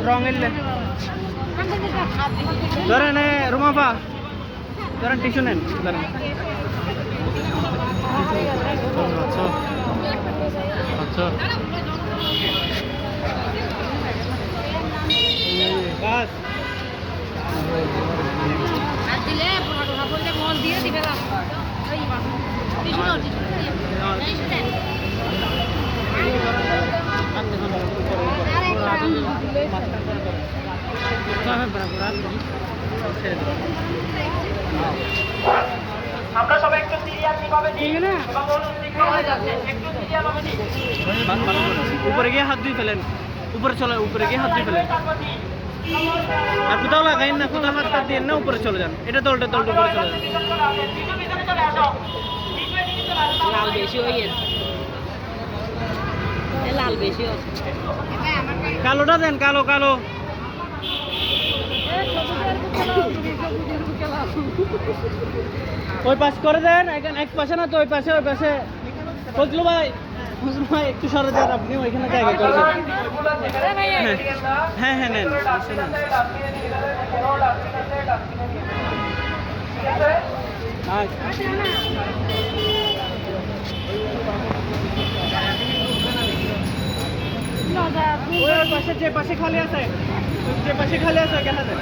রং এলে ধরেন রুমাপা ধরেন টিস্যু নেন ধরেন আচ্ছা বাস দিলে বললে মন দিয়ে দিবে আমরা সবাই একটু সিরিয়াসলি ভাবে দিই না একটু সিরিয়াস ভাবে দিই উপরে গিয়ে হাত দিয়ে ফেলেন উপরে চলে উপরে গিয়ে হাত দিয়ে ফেলেন আর কোথাও লাগাইন না কোথাও হাত দিয়ে না উপরে চলে যান এটা দলটা উপরে চলে যান লাল বেশি হয়ে গেছে লাল বেশি হচ্ছে কালোটা দেন কালো কালো ওই পাশ করে দেন এক পাশে না তো ওই পাশে ফজলু ভাই একটু সরে যান আপনি ওইখানে জায়গা করে দেন হ্যাঁ নেন যে পাশে খালি আছে ওখানে দেন